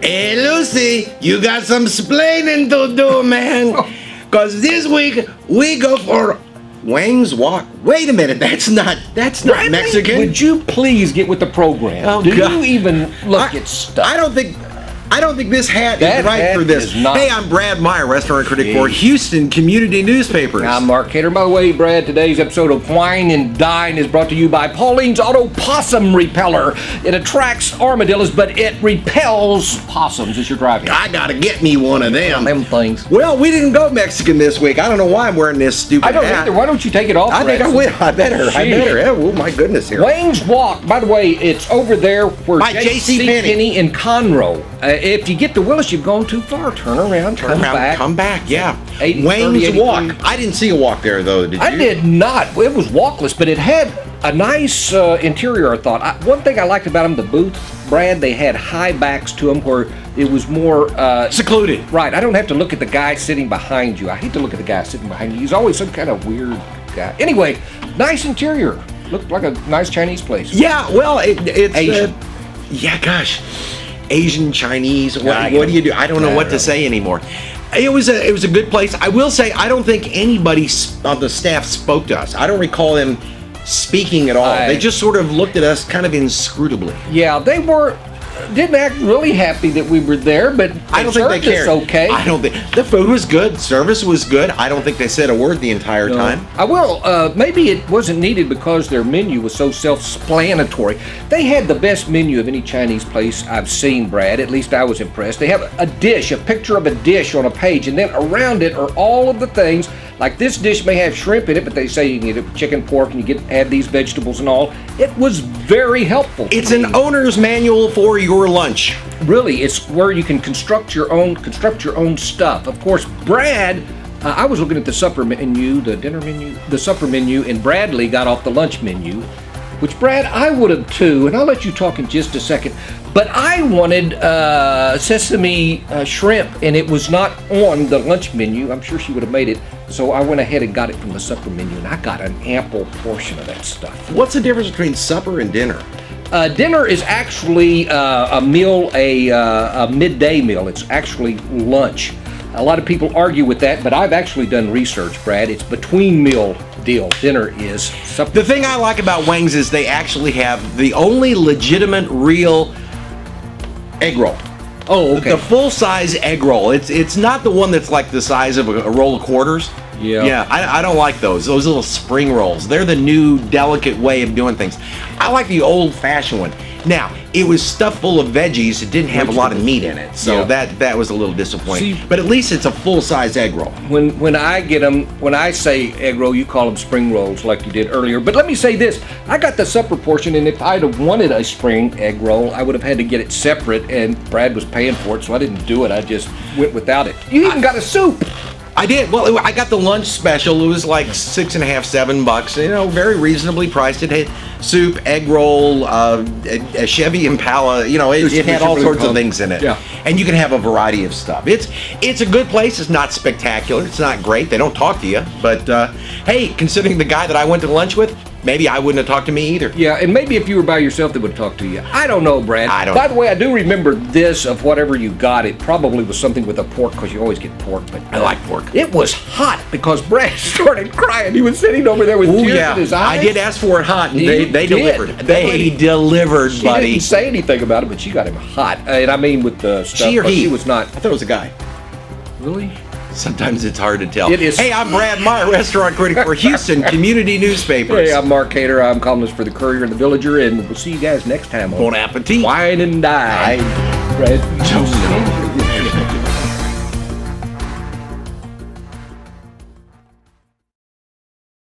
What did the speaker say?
Hey, Lucy, you got some splaining to do, man. Because this week, we go for Weng's Walk. Wait a minute, that's not Bradley, Mexican. Would you please get with the program? Oh, Do God. you even look at stuff? I don't think this hat That is right hat for this. is not. Hey, I'm Brad Meyer, restaurant critic for Houston Community Newspapers. I'm Mark Hayter. By the way, Brad, today's episode of Wine and Dine is brought to you by Pauline's Auto Possum Repeller. It attracts armadillos, but it repels possums as you're driving. I gotta get me one of them. Them things. Well, we didn't go Mexican this week. I don't know why I'm wearing this stupid I don't hat. either. Why don't you take it off? I think I will. I better. Yeah, oh my goodness here. Weng's Walk, by the way, it's over there where By J.C. Penney in Conroe. If you get to Willis, you've gone too far. Turn around, come back. Come back, yeah. 80, Weng's 30, Walk. 83. I didn't see a walk there, though, did you? I did not. It was walkless, but it had a nice interior, I thought. One thing I liked about them, the booth, Brad, they had high backs to them where it was more... secluded. Right. I don't have to look at the guy sitting behind you. I hate to look at the guy sitting behind you. He's always some kind of weird guy. Anyway, nice interior. Looked like a nice Chinese place. Yeah, well, it's... Asian. Yeah, gosh. Asian, Chinese, what Yeah, do you do? I don't know what to say anymore. It was a good place. I will say, I don't think anybody on the staff spoke to us. I don't recall them speaking at all. They just sort of looked at us kind of inscrutably. Yeah, they didn't act really happy that we were there, but I don't think they cared. Okay. I don't think the food was good, service was good. I don't think they said a word the entire time. I will. Maybe it wasn't needed because their menu was so self-explanatory. They had the best menu of any Chinese place I've seen, Brad. At least I was impressed. They have a dish, a picture of a dish on a page, and then around it are all of the things. Like this dish may have shrimp in it, but they say you can get chicken, pork, and you add these vegetables and all. It was very helpful. It's an owner's manual for your lunch. Really, it's where you can construct your own stuff. Of course, Brad, I was looking at the supper menu, the dinner menu, the supper menu, and Bradley got off the lunch menu, which, Brad, I would have too, and I'll let you talk in just a second. But I wanted sesame shrimp, and it was not on the lunch menu. I'm sure she would have made it. So I went ahead and got it from the supper menu, and I got an ample portion of that stuff. What's the difference between supper and dinner? Dinner is actually a meal, a midday meal. It's actually lunch. A lot of people argue with that, but I've actually done research, Brad. It's between meal deal. Dinner is supper. The thing I like about Weng's is they actually have the only legitimate, real egg roll. Oh, okay. The full-size egg roll. It's not the one that's like the size of a roll of quarters. Yeah. Yeah, I don't like those. Those little spring rolls. They're the new, delicate way of doing things. I like the old-fashioned one. Now, it was stuffed full of veggies. It didn't have a lot of meat in it, so that was a little disappointing. See, but at least it's a full-size egg roll. When I get them, when I say egg roll, you call them spring rolls like you did earlier. But let me say this. I got the supper portion, and if I'd have wanted a spring egg roll, I would have had to get it separate, and Brad was paying for it, so I didn't do it. I just went without it. You even got a soup. I did. Well, I got the lunch special. It was like $6.50, $7. You know, very reasonably priced. It had soup, egg roll, a Chevy Impala. You know, it had all sorts of things in it. Yeah. And you can have a variety of stuff. It's a good place. It's not spectacular. It's not great. They don't talk to you. But hey, considering the guy that I went to lunch with, maybe I wouldn't have talked to me either. Yeah, and maybe if you were by yourself, they would talk to you. I don't know, Brad. I don't By know. the way, I do remember this of whatever you got. It probably was something with a pork, because you always get pork. But I like pork. It was hot because Brad started crying. He was sitting over there with tears in his eyes. I did ask for it hot, and You they did. delivered. They delivered, She buddy. didn't say anything about it, but she got him hot. And I mean with the stuff. She or but he? She was not. I thought it was a guy. Really? Sometimes it's hard to tell. It is. Hey, I'm Brad Meyer, restaurant critic for Houston Community Newspapers. Hey, I'm Mark Hayter. I'm columnist for the Courier and the Villager, and we'll see you guys next time on Bon appetit. Wine and Dine. Aye. Brad,